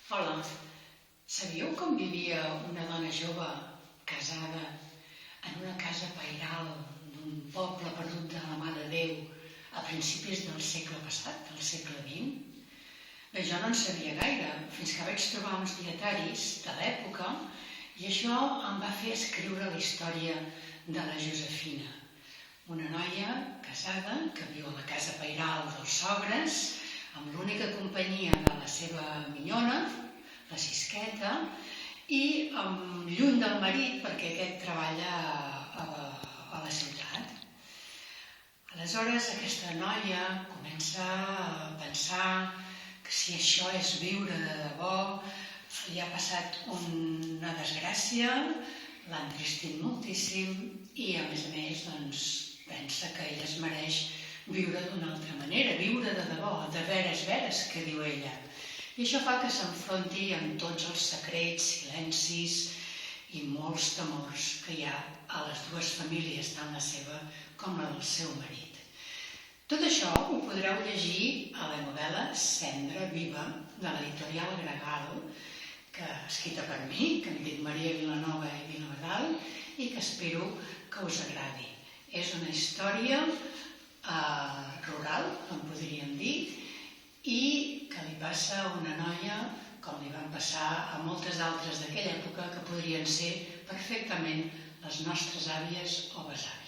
Hola, sabíeu com vivia una dona jove, casada, en una casa pairal d'un poble perdut de la mà de Déu a principis del segle passat, del segle XX? Bé, jo no en sabia gaire, fins que vaig trobar uns dietaris de l'època i això em va fer escriure la història de la Josefina, una noia casada que viu a la casa pairal dels sogres, amb l'única companyia de la seva minyona, la Sisqueta, i lluny del marit perquè aquest treballa a la ciutat. Aleshores aquesta noia comença a pensar que si això és viure de debò, li ha passat una desgràcia, l'ha entristit moltíssim i a més pensa que ella es mereix viure d'una altra manera, viure de debò, de veres, que diu ella. I això fa que s'enfronti amb tots els secrets, silencis i molts temors que hi ha a les dues famílies, tant la seva com la del seu marit. Tot això ho podreu llegir a la novel·la Cendra viva, de l'editorial Gregal, escrita per mi, que em dic Maria Vilanova i Vilavedal, i que espero que us agradi. És una història rural, en podríem dir, i que li passa a una noia com li van passar a moltes altres d'aquella època que podrien ser perfectament les nostres àvies o besàvies.